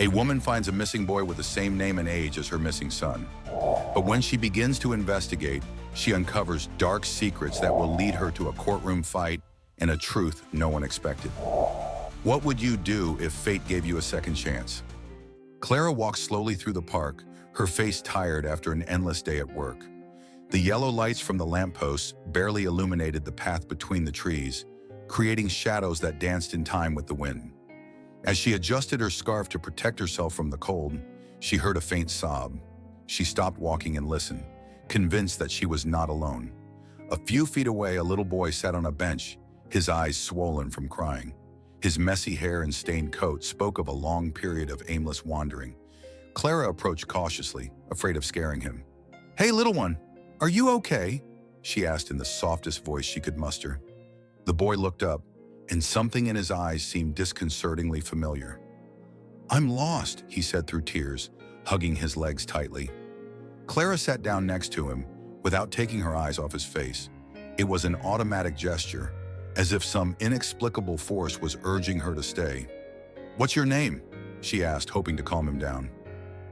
A woman finds a missing boy with the same name and age as her missing son. But when she begins to investigate, she uncovers dark secrets that will lead her to a courtroom fight and a truth no one expected. What would you do if fate gave you a second chance? Clara walked slowly through the park, her face tired after an endless day at work. The yellow lights from the lampposts barely illuminated the path between the trees, creating shadows that danced in time with the wind. As she adjusted her scarf to protect herself from the cold, she heard a faint sob. She stopped walking and listened, convinced that she was not alone. A few feet away, a little boy sat on a bench, his eyes swollen from crying. His messy hair and stained coat spoke of a long period of aimless wandering. Clara approached cautiously, afraid of scaring him. "Hey, little one, are you okay?" she asked in the softest voice she could muster. The boy looked up, and something in his eyes seemed disconcertingly familiar. "I'm lost," he said through tears, hugging his legs tightly. Clara sat down next to him, without taking her eyes off his face. It was an automatic gesture, as if some inexplicable force was urging her to stay. "What's your name?" she asked, hoping to calm him down.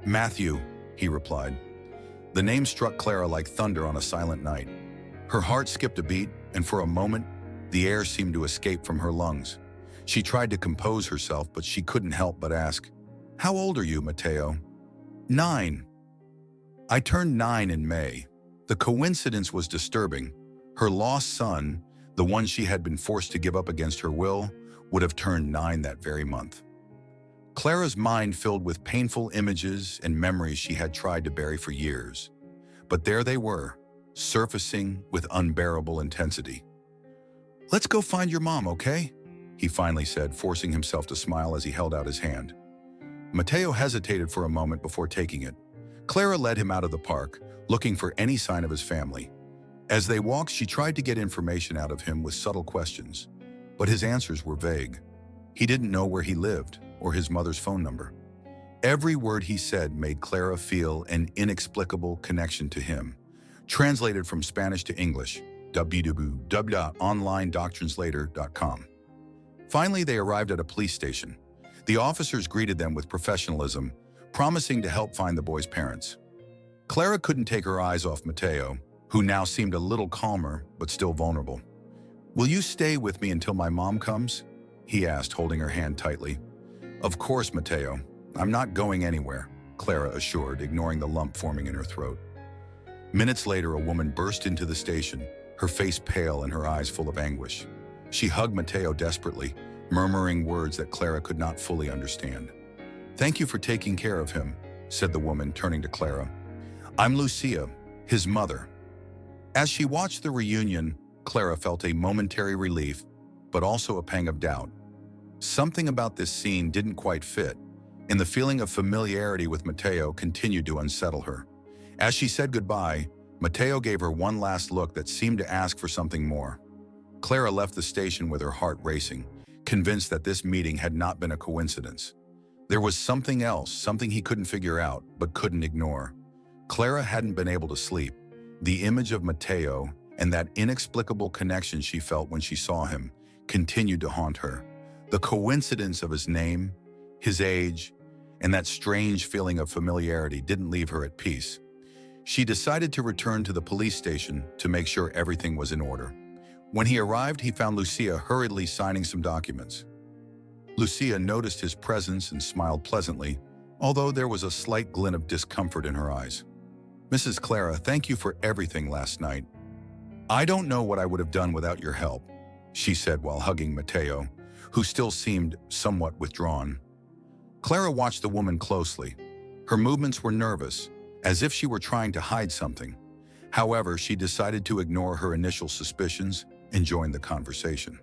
"Matthew," he replied. The name struck Clara like thunder on a silent night. Her heart skipped a beat, and for a moment, the air seemed to escape from her lungs. She tried to compose herself, but she couldn't help but ask, "How old are you, Mateo?" "9. I turned 9 in May." The coincidence was disturbing. Her lost son, the one she had been forced to give up against her will, would have turned 9 that very month. Clara's mind filled with painful images and memories she had tried to bury for years. But there they were, surfacing with unbearable intensity. "Let's go find your mom, okay?" he finally said, forcing himself to smile as he held out his hand. Mateo hesitated for a moment before taking it. Clara led him out of the park, looking for any sign of his family. As they walked, she tried to get information out of him with subtle questions, but his answers were vague. He didn't know where he lived or his mother's phone number. Every word he said made Clara feel an inexplicable connection to him. Translated from Spanish to English, www.onlinedoctrinslator.com. Finally, they arrived at a police station. The officers greeted them with professionalism, promising to help find the boy's parents. Clara couldn't take her eyes off Mateo, who now seemed a little calmer but still vulnerable. "Will you stay with me until my mom comes?" he asked, holding her hand tightly. "Of course, Mateo. I'm not going anywhere," Clara assured, ignoring the lump forming in her throat. Minutes later, a woman burst into the station, her face pale and her eyes full of anguish. She hugged Mateo desperately, murmuring words that Clara could not fully understand. "Thank you for taking care of him," said the woman, turning to Clara. "I'm Lucia, his mother." As she watched the reunion, Clara felt a momentary relief, but also a pang of doubt. Something about this scene didn't quite fit, and the feeling of familiarity with Mateo continued to unsettle her. As she said goodbye, Mateo gave her one last look that seemed to ask for something more. Clara left the station with her heart racing, convinced that this meeting had not been a coincidence. There was something else, something he couldn't figure out, but couldn't ignore. Clara hadn't been able to sleep. The image of Mateo and that inexplicable connection she felt when she saw him continued to haunt her. The coincidence of his name, his age, and that strange feeling of familiarity didn't leave her at peace. She decided to return to the police station to make sure everything was in order. When he arrived, he found Lucia hurriedly signing some documents. Lucia noticed his presence and smiled pleasantly, although there was a slight glint of discomfort in her eyes. "Mrs. Clara, thank you for everything last night. I don't know what I would have done without your help," she said while hugging Mateo, who still seemed somewhat withdrawn. Clara watched the woman closely. Her movements were nervous, as if she were trying to hide something. However, she decided to ignore her initial suspicions and join the conversation.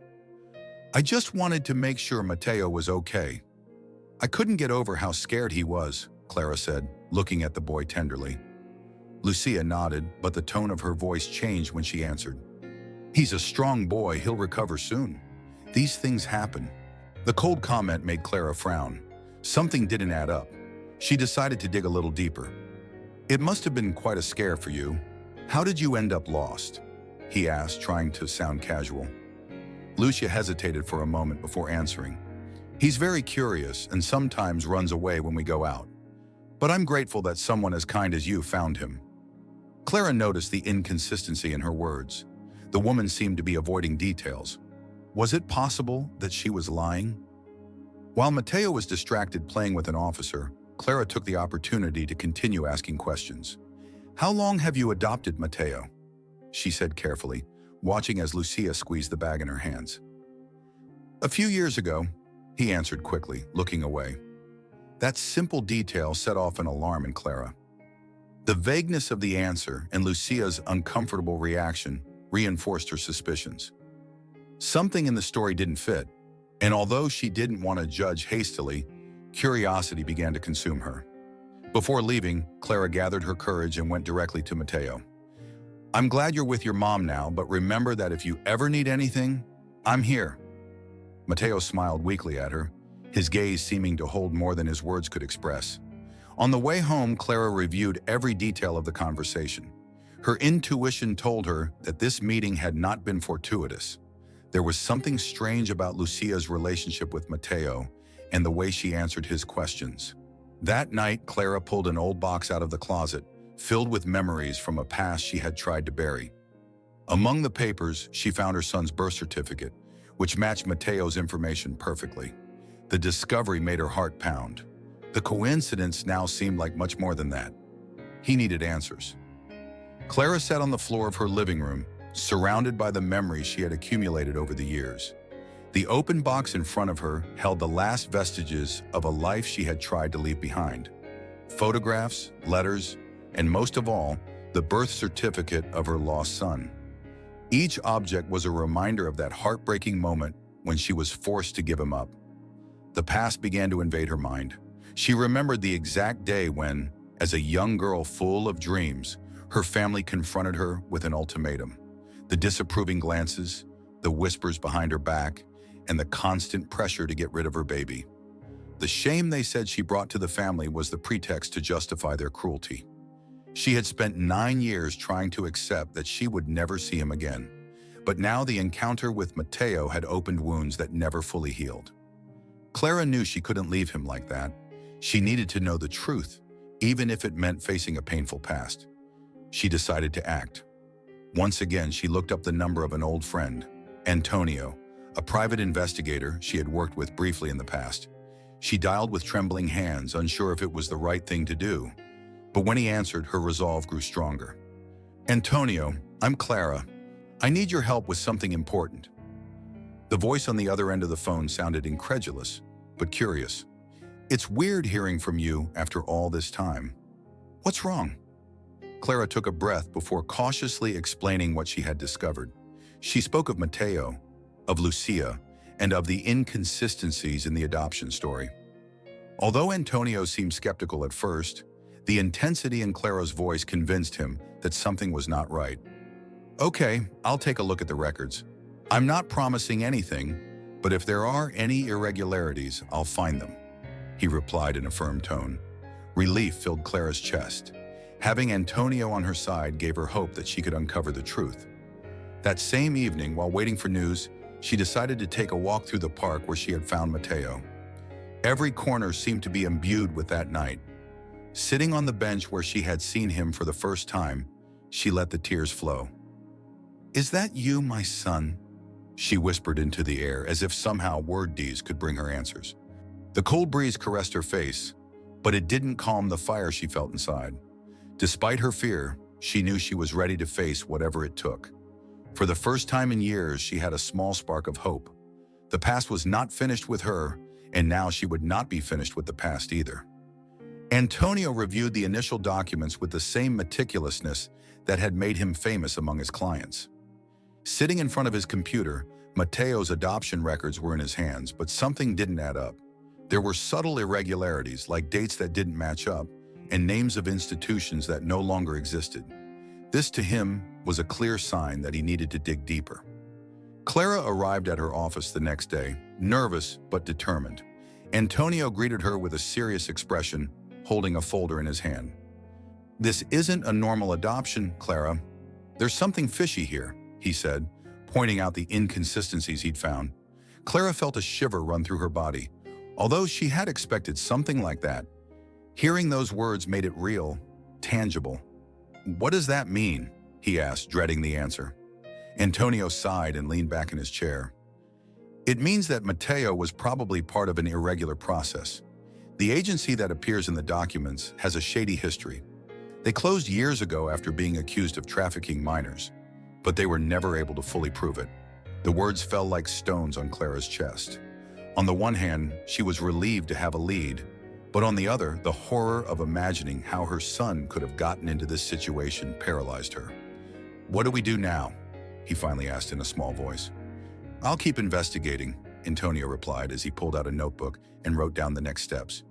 "I just wanted to make sure Mateo was okay. I couldn't get over how scared he was," Clara said, looking at the boy tenderly. Lucia nodded, but the tone of her voice changed when she answered. "He's a strong boy, he'll recover soon. These things happen." The cold comment made Clara frown. Something didn't add up. She decided to dig a little deeper. "It must have been quite a scare for you. How did you end up lost?" he asked, trying to sound casual. Lucia hesitated for a moment before answering. He's very curious and sometimes runs away when we go out. But I'm grateful that someone as kind as you found him." Clara noticed the inconsistency in her words. The woman seemed to be avoiding details. Was it possible that she was lying? While Mateo was distracted playing with an officer, Clara took the opportunity to continue asking questions. "How long have you adopted Mateo?" she said carefully, watching as Lucia squeezed the bag in her hands. "A few years ago," he answered quickly, looking away. That simple detail set off an alarm in Clara. The vagueness of the answer and Lucia's uncomfortable reaction reinforced her suspicions. Something in the story didn't fit, and although she didn't want to judge hastily, curiosity began to consume her. Before leaving, Clara gathered her courage and went directly to Mateo. "I'm glad you're with your mom now, but remember that if you ever need anything, I'm here." Mateo smiled weakly at her, his gaze seeming to hold more than his words could express. On the way home, Clara reviewed every detail of the conversation. Her intuition told her that this meeting had not been fortuitous. There was something strange about Lucia's relationship with Mateo and the way she answered his questions. That night, Clara pulled an old box out of the closet, filled with memories from a past she had tried to bury. Among the papers, she found her son's birth certificate, which matched Mateo's information perfectly. The discovery made her heart pound. The coincidence now seemed like much more than that. He needed answers. Clara sat on the floor of her living room, surrounded by the memories she had accumulated over the years. The open box in front of her held the last vestiges of a life she had tried to leave behind. Photographs, letters, and most of all, the birth certificate of her lost son. Each object was a reminder of that heartbreaking moment when she was forced to give him up. The past began to invade her mind. She remembered the exact day when, as a young girl full of dreams, her family confronted her with an ultimatum. The disapproving glances, the whispers behind her back, and the constant pressure to get rid of her baby. The shame they said she brought to the family was the pretext to justify their cruelty. She had spent 9 years trying to accept that she would never see him again. But now the encounter with Mateo had opened wounds that never fully healed. Clara knew she couldn't leave him like that. She needed to know the truth, even if it meant facing a painful past. She decided to act. Once again, she looked up the number of an old friend, Antonio, a private investigator she had worked with briefly in the past. She dialed with trembling hands, unsure if it was the right thing to do. But when he answered, her resolve grew stronger. "Antonio, I'm Clara. I need your help with something important." The voice on the other end of the phone sounded incredulous, but curious. "It's weird hearing from you after all this time. What's wrong?" Clara took a breath before cautiously explaining what she had discovered. She spoke of Mateo, of Lucia, and of the inconsistencies in the adoption story. Although Antonio seemed skeptical at first, the intensity in Clara's voice convinced him that something was not right. "Okay, I'll take a look at the records. I'm not promising anything, but if there are any irregularities, I'll find them," he replied in a firm tone. Relief filled Clara's chest. Having Antonio on her side gave her hope that she could uncover the truth. That same evening, while waiting for news, she decided to take a walk through the park where she had found Mateo. Every corner seemed to be imbued with that night. Sitting on the bench where she had seen him for the first time, she let the tears flow. "Is that you, my son?" she whispered into the air, as if somehow word Ds could bring her answers. The cold breeze caressed her face, but it didn't calm the fire she felt inside. Despite her fear, she knew she was ready to face whatever it took. For the first time in years, she had a small spark of hope. The past was not finished with her, and now she would not be finished with the past either. Antonio reviewed the initial documents with the same meticulousness that had made him famous among his clients. Sitting in front of his computer, Mateo's adoption records were in his hands, but something didn't add up. There were subtle irregularities, like dates that didn't match up, and names of institutions that no longer existed. This, to him, was a clear sign that he needed to dig deeper. Clara arrived at her office the next day, nervous but determined. Antonio greeted her with a serious expression, holding a folder in his hand. "This isn't a normal adoption, Clara. There's something fishy here," he said, pointing out the inconsistencies he'd found. Clara felt a shiver run through her body. Although she had expected something like that, hearing those words made it real, tangible. "What does that mean?" he asked, dreading the answer. Antonio sighed and leaned back in his chair. "It means that Mateo was probably part of an irregular process. The agency that appears in the documents has a shady history. They closed years ago after being accused of trafficking minors, but they were never able to fully prove it." The words fell like stones on Clara's chest. On the one hand, she was relieved to have a lead, but on the other, the horror of imagining how her son could have gotten into this situation paralyzed her. "What do we do now?" he finally asked in a small voice. "I'll keep investigating," Antonio replied as he pulled out a notebook and wrote down the next steps.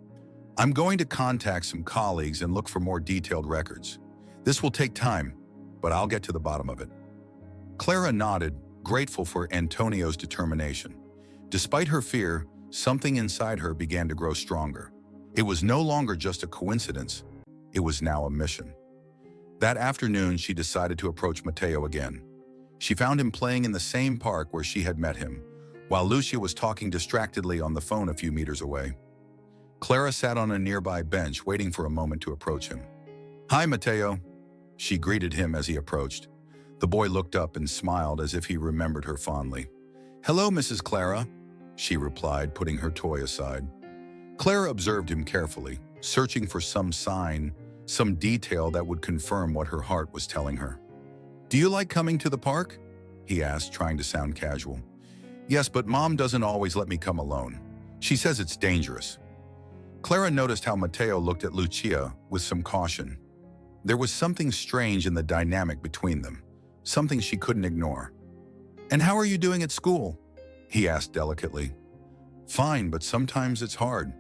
"I'm going to contact some colleagues and look for more detailed records. This will take time, but I'll get to the bottom of it." Clara nodded, grateful for Antonio's determination. Despite her fear, something inside her began to grow stronger. It was no longer just a coincidence. It was now a mission. That afternoon, she decided to approach Mateo again. She found him playing in the same park where she had met him, while Lucia was talking distractedly on the phone a few meters away. Clara sat on a nearby bench, waiting for a moment to approach him. "Hi, Mateo," she greeted him as he approached. The boy looked up and smiled as if he remembered her fondly. "Hello, Mrs. Clara," she replied, putting her toy aside. Clara observed him carefully, searching for some sign, some detail that would confirm what her heart was telling her. "Do you like coming to the park?" he asked, trying to sound casual. "Yes, but Mom doesn't always let me come alone. She says it's dangerous." Clara noticed how Mateo looked at Lucia with some caution. There was something strange in the dynamic between them, something she couldn't ignore. "And how are you doing at school?" he asked delicately. "Fine, but sometimes it's hard.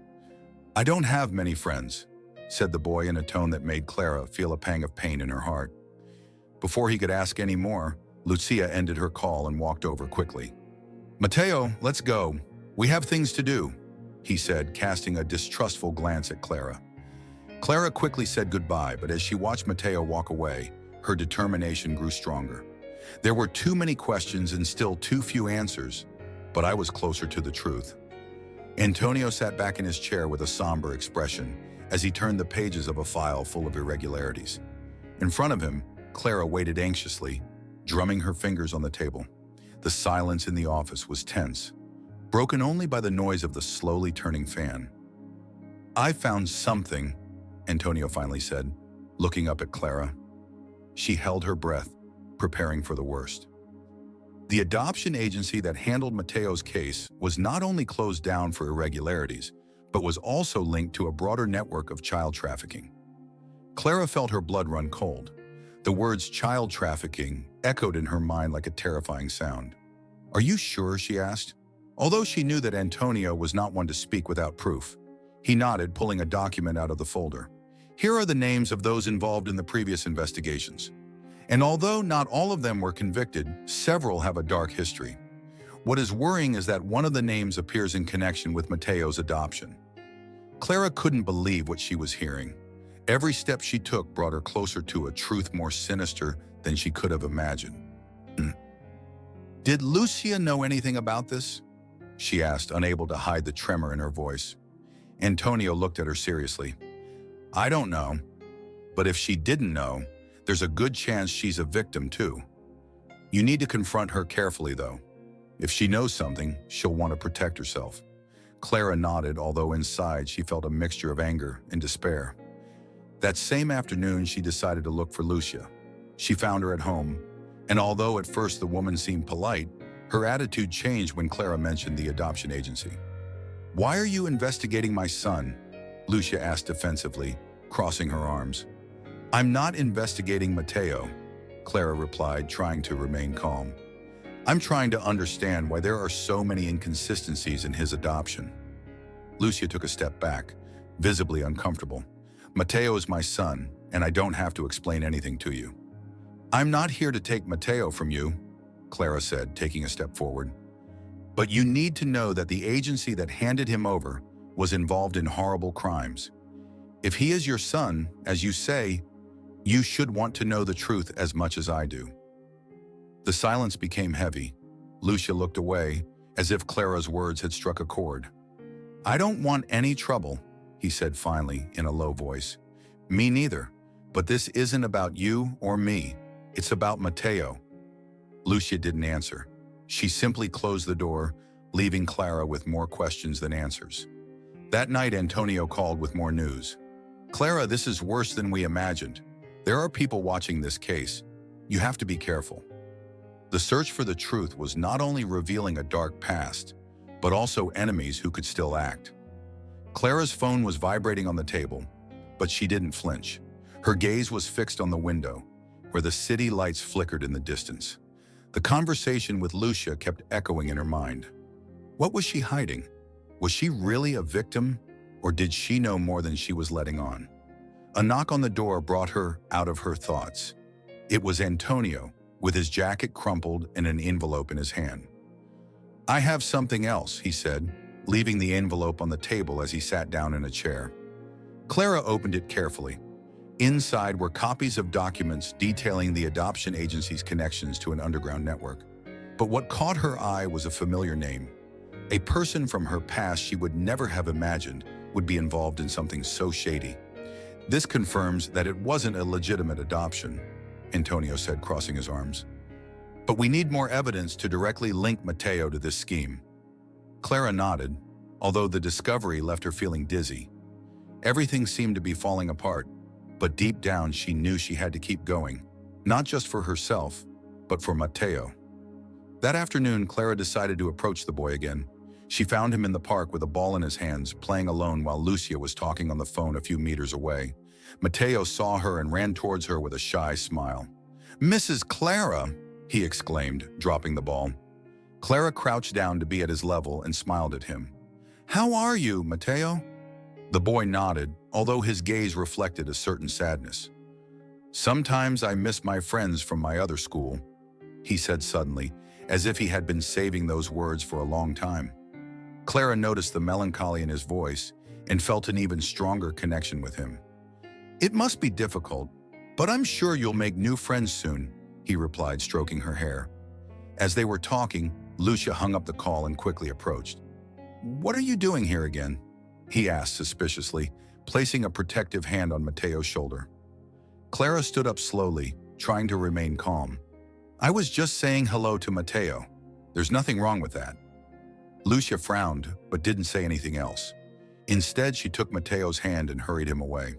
I don't have many friends," said the boy in a tone that made Clara feel a pang of pain in her heart. Before he could ask any more, Lucia ended her call and walked over quickly. "Mateo, let's go. We have things to do," he said, casting a distrustful glance at Clara. Clara quickly said goodbye, but as she watched Mateo walk away, her determination grew stronger. There were too many questions and still too few answers, but I was closer to the truth. Antonio sat back in his chair with a somber expression as he turned the pages of a file full of irregularities. In front of him, Clara waited anxiously, drumming her fingers on the table. The silence in the office was tense, broken only by the noise of the slowly turning fan. "I found something," Antonio finally said, looking up at Clara. She held her breath, preparing for the worst. The adoption agency that handled Mateo's case was not only closed down for irregularities, but was also linked to a broader network of child trafficking. Clara felt her blood run cold. The words child trafficking echoed in her mind like a terrifying sound. "Are you sure?" she asked. Although she knew that Antonio was not one to speak without proof, he nodded, pulling a document out of the folder. "Here are the names of those involved in the previous investigations. And although not all of them were convicted, several have a dark history. What is worrying is that one of the names appears in connection with Mateo's adoption." Clara couldn't believe what she was hearing. Every step she took brought her closer to a truth more sinister than she could have imagined. "Did Lucia know anything about this?" she asked, unable to hide the tremor in her voice. Antonio looked at her seriously. "I don't know, but if she didn't know, there's a good chance she's a victim too. You need to confront her carefully, though. If she knows something, she'll want to protect herself." Clara nodded, although inside she felt a mixture of anger and despair. That same afternoon, she decided to look for Lucia. She found her at home, and although at first the woman seemed polite, her attitude changed when Clara mentioned the adoption agency. "Why are you investigating my son?" Lucia asked defensively, crossing her arms. "I'm not investigating Mateo," Clara replied, trying to remain calm. "I'm trying to understand why there are so many inconsistencies in his adoption." Lucia took a step back, visibly uncomfortable. "Mateo is my son, and I don't have to explain anything to you." "I'm not here to take Mateo from you," Clara said, taking a step forward. "But you need to know that the agency that handed him over was involved in horrible crimes. If he is your son, as you say, you should want to know the truth as much as I do." The silence became heavy. Lucia looked away, as if Clara's words had struck a chord. "I don't want any trouble," he said finally in a low voice. "Me neither, but this isn't about you or me. It's about Mateo." Lucia didn't answer. She simply closed the door, leaving Clara with more questions than answers. That night, Antonio called with more news. "Clara, this is worse than we imagined. There are people watching this case. You have to be careful." The search for the truth was not only revealing a dark past, but also enemies who could still act. Clara's phone was vibrating on the table, but she didn't flinch. Her gaze was fixed on the window, where the city lights flickered in the distance. The conversation with Lucia kept echoing in her mind. What was she hiding? Was she really a victim, or did she know more than she was letting on? A knock on the door brought her out of her thoughts. It was Antonio, with his jacket crumpled and an envelope in his hand. "I have something else," he said, leaving the envelope on the table as he sat down in a chair. Clara opened it carefully. Inside were copies of documents detailing the adoption agency's connections to an underground network. But what caught her eye was a familiar name. A person from her past she would never have imagined would be involved in something so shady. "This confirms that it wasn't a legitimate adoption," Antonio said, crossing his arms. "But we need more evidence to directly link Mateo to this scheme." Clara nodded, although the discovery left her feeling dizzy. Everything seemed to be falling apart, but deep down she knew she had to keep going, not just for herself, but for Mateo. That afternoon, Clara decided to approach the boy again. She found him in the park with a ball in his hands, playing alone while Lucia was talking on the phone a few meters away. Mateo saw her and ran towards her with a shy smile. "Mrs. Clara!" he exclaimed, dropping the ball. Clara crouched down to be at his level and smiled at him. "How are you, Mateo?" The boy nodded, although his gaze reflected a certain sadness. "Sometimes I miss my friends from my other school," he said suddenly, as if he had been saving those words for a long time. Clara noticed the melancholy in his voice and felt an even stronger connection with him. "It must be difficult, but I'm sure you'll make new friends soon," he replied, stroking her hair. As they were talking, Lucia hung up the call and quickly approached. "What are you doing here again?" he asked suspiciously, placing a protective hand on Mateo's shoulder. Clara stood up slowly, trying to remain calm. "I was just saying hello to Mateo. There's nothing wrong with that." Lucia frowned, but didn't say anything else. Instead, she took Mateo's hand and hurried him away.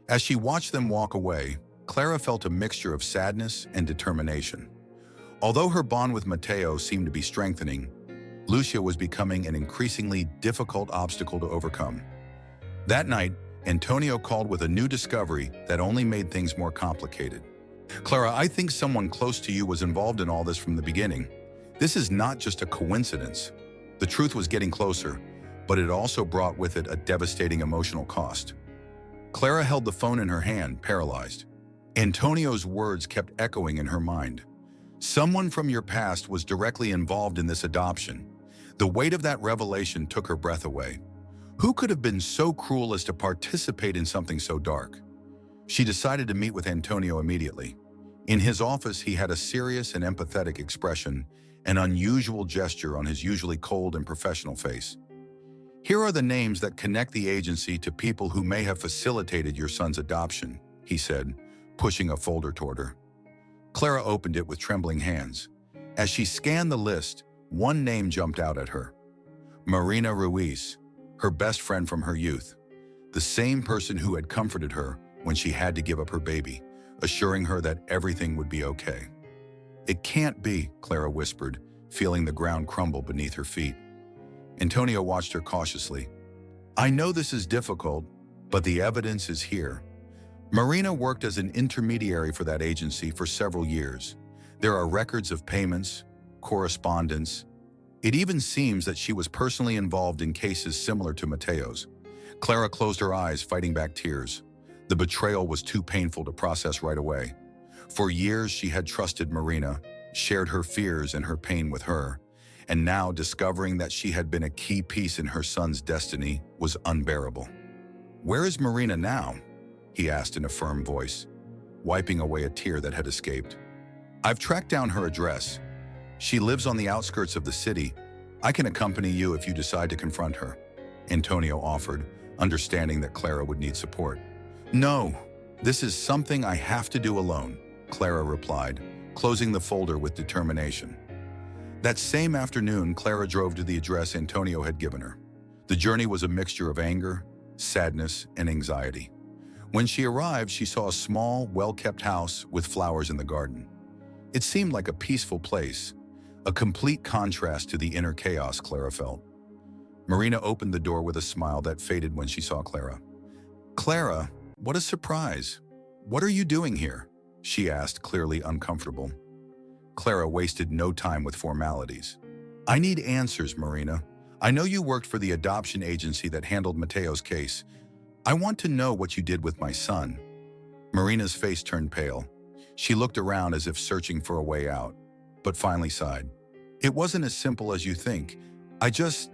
As she watched them walk away, Clara felt a mixture of sadness and determination. Although her bond with Mateo seemed to be strengthening, Lucia was becoming an increasingly difficult obstacle to overcome. That night, Antonio called with a new discovery that only made things more complicated. "Clara, I think someone close to you was involved in all this from the beginning. This is not just a coincidence." The truth was getting closer, but it also brought with it a devastating emotional cost. Clara held the phone in her hand, paralyzed. Antonio's words kept echoing in her mind. Someone from your past was directly involved in this adoption. The weight of that revelation took her breath away. Who could have been so cruel as to participate in something so dark? She decided to meet with Antonio immediately. In his office, he had a serious and empathetic expression, an unusual gesture on his usually cold and professional face. "Here are the names that connect the agency to people who may have facilitated your son's adoption," he said, pushing a folder toward her. Clara opened it with trembling hands. As she scanned the list, one name jumped out at her. Marina Ruiz, her best friend from her youth. The same person who had comforted her when she had to give up her baby, assuring her that everything would be okay. "It can't be," Clara whispered, feeling the ground crumble beneath her feet. Antonio watched her cautiously. "I know this is difficult, but the evidence is here." Marina worked as an intermediary for that agency for several years. There are records of payments, correspondence. It even seems that she was personally involved in cases similar to Mateo's. Clara closed her eyes, fighting back tears. The betrayal was too painful to process right away. For years, she had trusted Marina, shared her fears and her pain with her, and now discovering that she had been a key piece in her son's destiny was unbearable. "Where is Marina now?" he asked in a firm voice, wiping away a tear that had escaped. "I've tracked down her address. She lives on the outskirts of the city. I can accompany you if you decide to confront her." Antonio offered, understanding that Clara would need support. No, this is something I have to do alone, Clara replied, closing the folder with determination. That same afternoon, Clara drove to the address Antonio had given her. The journey was a mixture of anger, sadness, and anxiety. When she arrived, she saw a small, well-kept house with flowers in the garden. It seemed like a peaceful place, a complete contrast to the inner chaos Clara felt. Marina opened the door with a smile that faded when she saw Clara. "Clara, what a surprise. What are you doing here?" she asked, clearly uncomfortable. Clara wasted no time with formalities. "I need answers, Marina. I know you worked for the adoption agency that handled Mateo's case. I want to know what you did with my son." Marina's face turned pale. She looked around as if searching for a way out, but finally sighed. "It wasn't as simple as you think. I just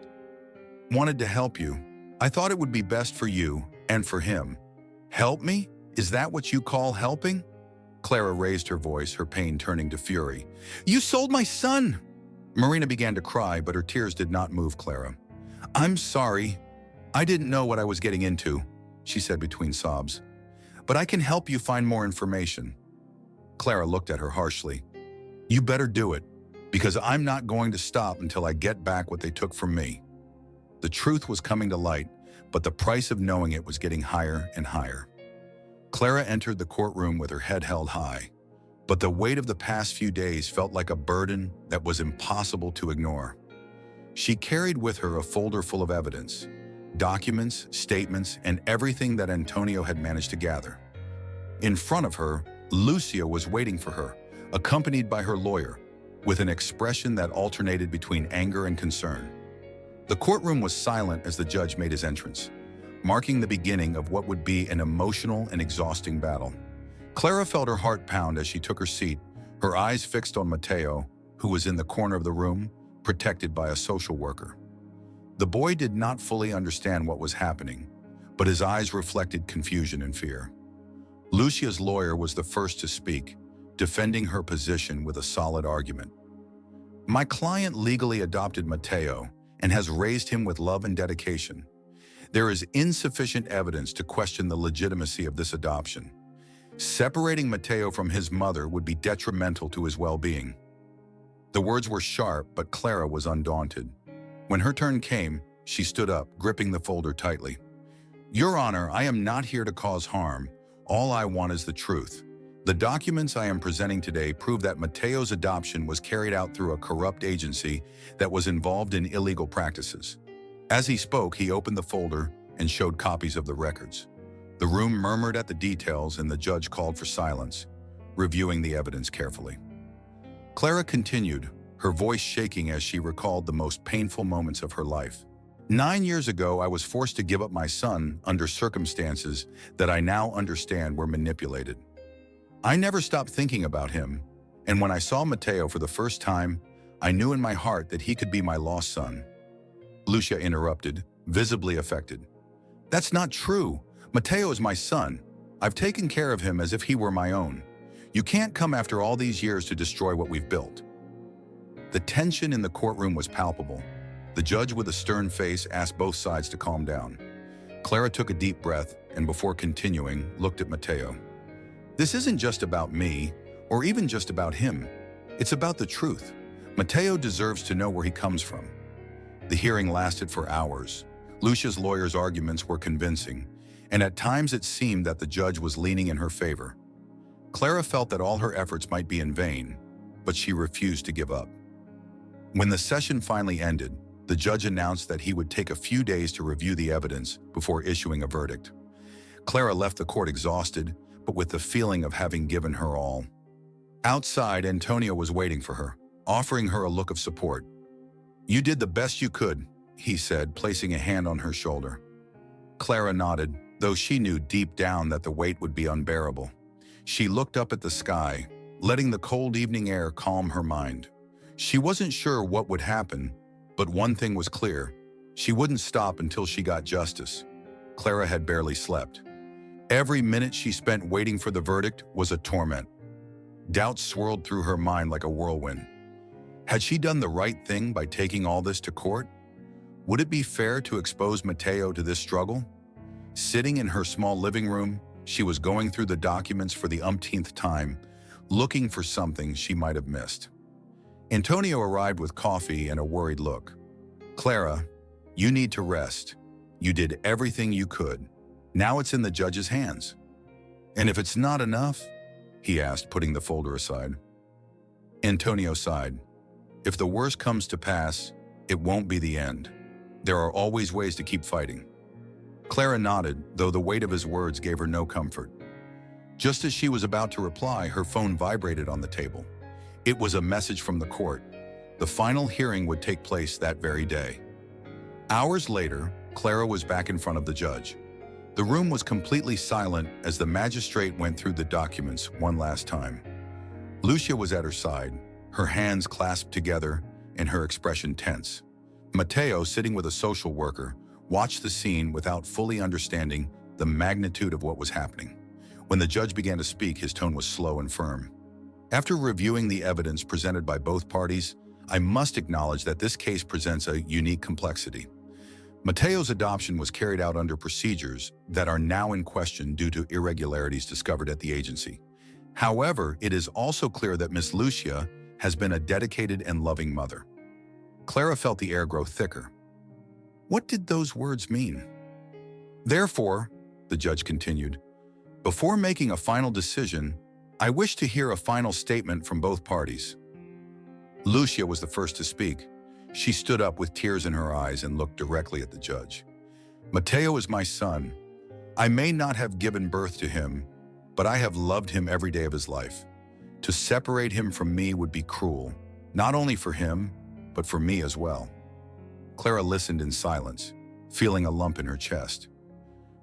wanted to help you. I thought it would be best for you and for him." "Help me? Is that what you call helping?" Clara raised her voice, her pain turning to fury. "You sold my son!" Marina began to cry, but her tears did not move Clara. "I'm sorry. I didn't know what I was getting into," she said between sobs. "But I can help you find more information." Clara looked at her harshly. "You better do it, because I'm not going to stop until I get back what they took from me." The truth was coming to light, but the price of knowing it was getting higher and higher. Clara entered the courtroom with her head held high, but the weight of the past few days felt like a burden that was impossible to ignore. She carried with her a folder full of evidence, documents, statements, and everything that Antonio had managed to gather. In front of her, Lucia was waiting for her, accompanied by her lawyer, with an expression that alternated between anger and concern. The courtroom was silent as the judge made his entrance, marking the beginning of what would be an emotional and exhausting battle. Clara felt her heart pound as she took her seat, her eyes fixed on Mateo, who was in the corner of the room, protected by a social worker. The boy did not fully understand what was happening, but his eyes reflected confusion and fear. Lucia's lawyer was the first to speak, defending her position with a solid argument. "My client legally adopted Mateo and has raised him with love and dedication. There is insufficient evidence to question the legitimacy of this adoption. Separating Mateo from his mother would be detrimental to his well-being." The words were sharp, but Clara was undaunted. When her turn came, she stood up, gripping the folder tightly. "Your Honor, I am not here to cause harm. All I want is the truth. The documents I am presenting today prove that Mateo's adoption was carried out through a corrupt agency that was involved in illegal practices." As he spoke, he opened the folder and showed copies of the records. The room murmured at the details, and the judge called for silence, reviewing the evidence carefully. Clara continued, her voice shaking as she recalled the most painful moments of her life. 9 years ago, I was forced to give up my son under circumstances that I now understand were manipulated. I never stopped thinking about him, and when I saw Mateo for the first time, I knew in my heart that he could be my lost son." Lucia interrupted, visibly affected. "That's not true. Mateo is my son. I've taken care of him as if he were my own. You can't come after all these years to destroy what we've built." The tension in the courtroom was palpable. The judge, with a stern face, asked both sides to calm down. Clara took a deep breath and, before continuing, looked at Mateo. "This isn't just about me, or even just about him. It's about the truth. Mateo deserves to know where he comes from." The hearing lasted for hours. Lucia's lawyer's arguments were convincing, and at times it seemed that the judge was leaning in her favor. Clara felt that all her efforts might be in vain, but she refused to give up. When the session finally ended, the judge announced that he would take a few days to review the evidence before issuing a verdict. Clara left the court exhausted, but with the feeling of having given her all. Outside, Antonio was waiting for her, offering her a look of support. "You did the best you could," he said, placing a hand on her shoulder. Clara nodded, though she knew deep down that the weight would be unbearable. She looked up at the sky, letting the cold evening air calm her mind. She wasn't sure what would happen, but one thing was clear. She wouldn't stop until she got justice. Clara had barely slept. Every minute she spent waiting for the verdict was a torment. Doubts swirled through her mind like a whirlwind. Had she done the right thing by taking all this to court? Would it be fair to expose Mateo to this struggle? Sitting in her small living room, she was going through the documents for the umpteenth time, looking for something she might have missed. Antonio arrived with coffee and a worried look. "Clara, you need to rest. You did everything you could. Now it's in the judge's hands." "And if it's not enough?" he asked, putting the folder aside. Antonio sighed. "If the worst comes to pass, it won't be the end. There are always ways to keep fighting." Clara nodded, though the weight of his words gave her no comfort. Just as she was about to reply, her phone vibrated on the table. It was a message from the court. The final hearing would take place that very day. Hours later, Clara was back in front of the judge. The room was completely silent as the magistrate went through the documents one last time. Lucia was at her side, her hands clasped together and her expression tense. Mateo, sitting with a social worker, watched the scene without fully understanding the magnitude of what was happening. When the judge began to speak, his tone was slow and firm. "After reviewing the evidence presented by both parties, I must acknowledge that this case presents a unique complexity. Mateo's adoption was carried out under procedures that are now in question due to irregularities discovered at the agency. However, it is also clear that Miss Lucia has been a dedicated and loving mother." Clara felt the air grow thicker. What did those words mean? "Therefore," the judge continued, "before making a final decision, I wish to hear a final statement from both parties." Lucia was the first to speak. She stood up with tears in her eyes and looked directly at the judge. "Mateo is my son. I may not have given birth to him, but I have loved him every day of his life. To separate him from me would be cruel, not only for him, but for me as well." Clara listened in silence, feeling a lump in her chest.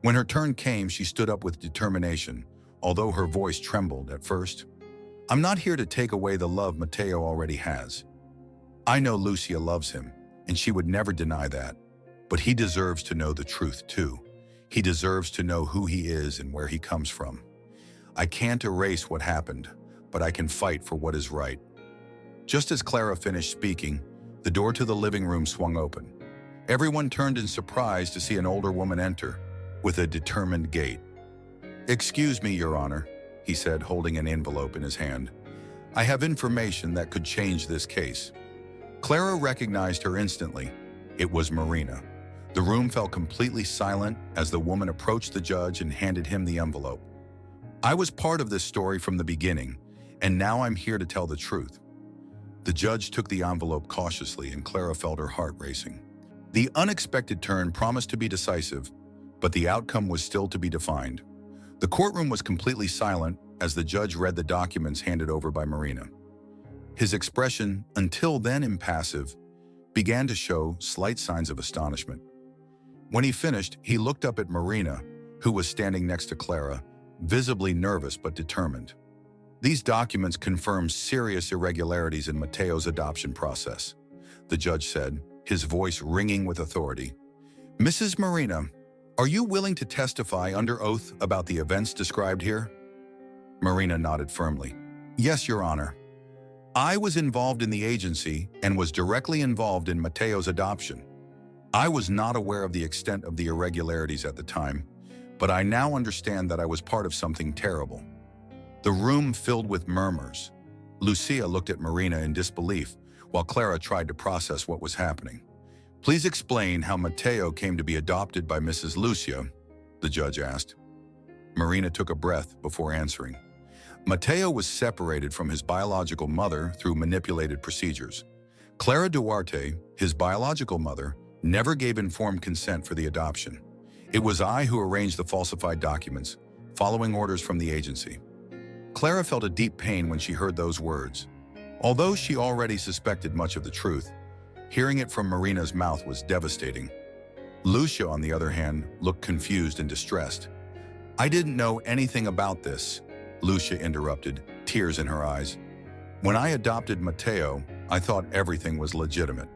When her turn came, she stood up with determination, although her voice trembled at first. "I'm not here to take away the love Mateo already has. I know Lucia loves him, and she would never deny that. But he deserves to know the truth too. He deserves to know who he is and where he comes from. I can't erase what happened, but I can fight for what is right." Just as Clara finished speaking, the door to the living room swung open. Everyone turned in surprise to see an older woman enter, with a determined gait. "Excuse me, Your Honor," he said, holding an envelope in his hand. "I have information that could change this case." Clara recognized her instantly. It was Marina. The room fell completely silent as the woman approached the judge and handed him the envelope. "I was part of this story from the beginning, and now I'm here to tell the truth." The judge took the envelope cautiously, and Clara felt her heart racing. The unexpected turn promised to be decisive, but the outcome was still to be defined. The courtroom was completely silent as the judge read the documents handed over by Marina. His expression, until then impassive, began to show slight signs of astonishment. When he finished, he looked up at Marina, who was standing next to Clara, visibly nervous but determined. "These documents confirm serious irregularities in Mateo's adoption process," the judge said, his voice ringing with authority. "Mrs. Marina, are you willing to testify under oath about the events described here?" Marina nodded firmly. "Yes, Your Honor. I was involved in the agency and was directly involved in Mateo's adoption. I was not aware of the extent of the irregularities at the time, but I now understand that I was part of something terrible." The room filled with murmurs. Lucia looked at Marina in disbelief, while Clara tried to process what was happening. "Please explain how Mateo came to be adopted by Mrs. Lucia," the judge asked. Marina took a breath before answering. "Mateo was separated from his biological mother through manipulated procedures. Clara Duarte, his biological mother, never gave informed consent for the adoption. It was I who arranged the falsified documents, following orders from the agency." Clara felt a deep pain when she heard those words. Although she already suspected much of the truth, hearing it from Marina's mouth was devastating. Lucia, on the other hand, looked confused and distressed. "I didn't know anything about this," Lucia interrupted, tears in her eyes. "When I adopted Mateo, I thought everything was legitimate."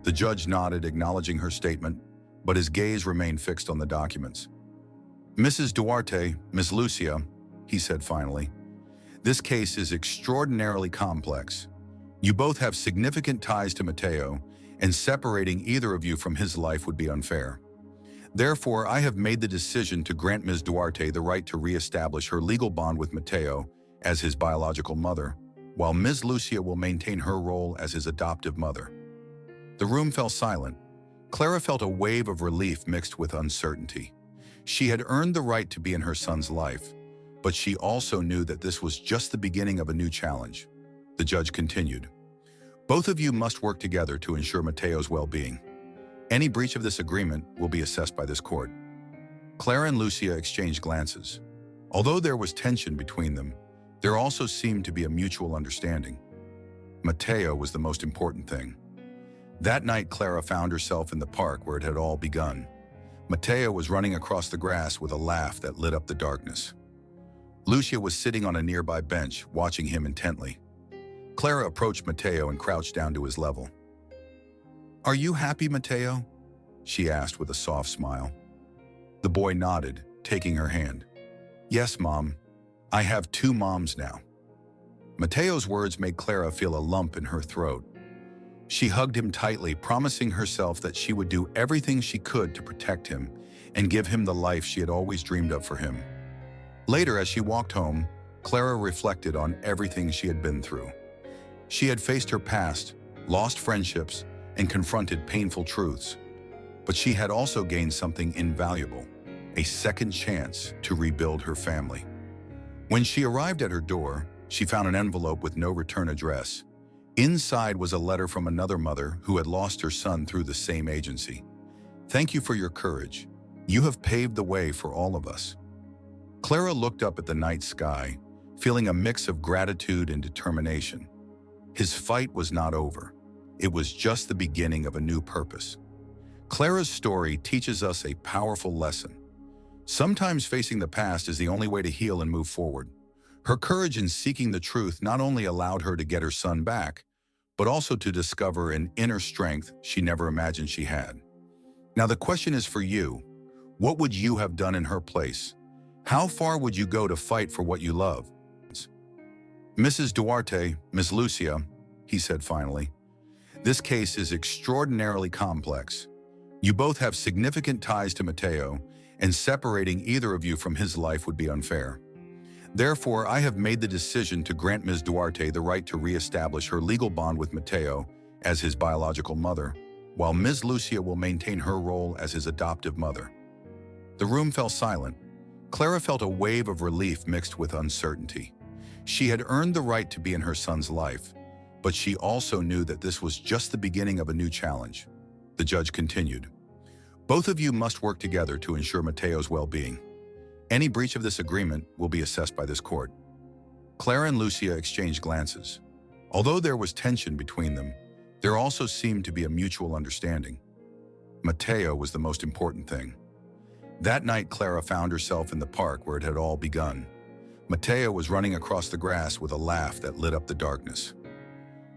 The judge nodded, acknowledging her statement, but his gaze remained fixed on the documents. "Mrs. Duarte, Miss Lucia," he said finally, "this case is extraordinarily complex. You both have significant ties to Mateo, and separating either of you from his life would be unfair. Therefore, I have made the decision to grant Ms. Duarte the right to reestablish her legal bond with Mateo as his biological mother, while Ms. Lucia will maintain her role as his adoptive mother. The room fell silent. Clara felt a wave of relief mixed with uncertainty. She had earned the right to be in her son's life, but she also knew that this was just the beginning of a new challenge. The judge continued, "Both of you must work together to ensure Mateo's well-being. Any breach of this agreement will be assessed by this court." Clara and Lucia exchanged glances. Although there was tension between them, there also seemed to be a mutual understanding. Mateo was the most important thing. That night, Clara found herself in the park where it had all begun. Mateo was running across the grass with a laugh that lit up the darkness. Lucia was sitting on a nearby bench, watching him intently. Clara approached Mateo and crouched down to his level. "Are you happy, Mateo?" she asked with a soft smile. The boy nodded, taking her hand. "Yes, Mom. I have two moms now." Mateo's words made Clara feel a lump in her throat. She hugged him tightly, promising herself that she would do everything she could to protect him and give him the life she had always dreamed of for him. Later, as she walked home, Clara reflected on everything she had been through. She had faced her past, lost friendships, and confronted painful truths. But she had also gained something invaluable, a second chance to rebuild her family. When she arrived at her door, she found an envelope with no return address. Inside was a letter from another mother who had lost her son through the same agency. "Thank you for your courage. You have paved the way for all of us." Clara looked up at the night sky, feeling a mix of gratitude and determination. His fight was not over. It was just the beginning of a new purpose. Clara's story teaches us a powerful lesson. Sometimes facing the past is the only way to heal and move forward. Her courage in seeking the truth not only allowed her to get her son back, but also to discover an inner strength she never imagined she had. Now the question is for you. What would you have done in her place? How far would you go to fight for what you love? "Mrs. Duarte, Miss Lucia," he said finally, "this case is extraordinarily complex. You both have significant ties to Mateo, and separating either of you from his life would be unfair. Therefore, I have made the decision to grant Ms. Duarte the right to reestablish her legal bond with Mateo as his biological mother, while Ms. Lucia will maintain her role as his adoptive mother." The room fell silent. Clara felt a wave of relief mixed with uncertainty. She had earned the right to be in her son's life, but she also knew that this was just the beginning of a new challenge. The judge continued, "Both of you must work together to ensure Mateo's well-being. Any breach of this agreement will be assessed by this court." Clara and Lucia exchanged glances. Although there was tension between them, there also seemed to be a mutual understanding. Mateo was the most important thing. That night, Clara found herself in the park where it had all begun. Mateo was running across the grass with a laugh that lit up the darkness.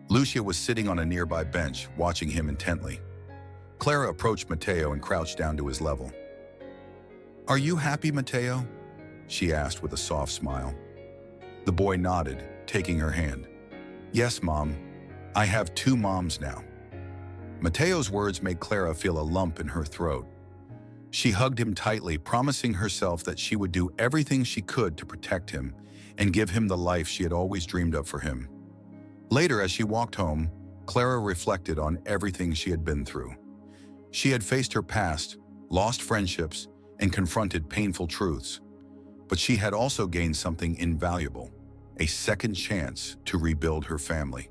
Lucia was sitting on a nearby bench, watching him intently. Clara approached Mateo and crouched down to his level. "Are you happy, Mateo?" she asked with a soft smile. The boy nodded, taking her hand. "Yes, Mom. I have two moms now." Mateo's words made Clara feel a lump in her throat. She hugged him tightly, promising herself that she would do everything she could to protect him and give him the life she had always dreamed of for him. Later, as she walked home, Clara reflected on everything she had been through. She had faced her past, lost friendships, and confronted painful truths. But she had also gained something invaluable, a second chance to rebuild her family.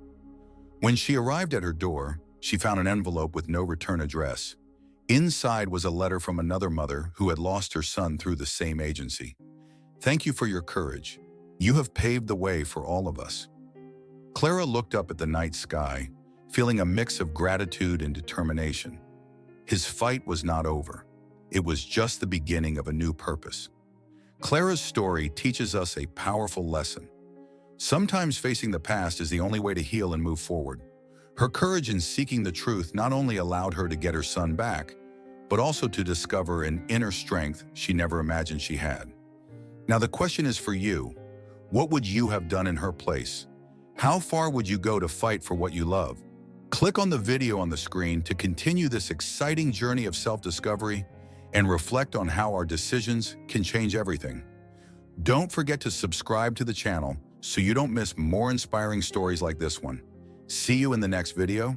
When she arrived at her door, she found an envelope with no return address. Inside was a letter from another mother who had lost her son through the same agency. "Thank you for your courage. You have paved the way for all of us." Clara looked up at the night sky, feeling a mix of gratitude and determination. His fight was not over. It was just the beginning of a new purpose. Clara's story teaches us a powerful lesson. Sometimes facing the past is the only way to heal and move forward. Her courage in seeking the truth not only allowed her to get her son back, but also to discover an inner strength she never imagined she had. Now the question is for you. What would you have done in her place? How far would you go to fight for what you love? Click on the video on the screen to continue this exciting journey of self-discovery and reflect on how our decisions can change everything. Don't forget to subscribe to the channel so you don't miss more inspiring stories like this one. See you in the next video.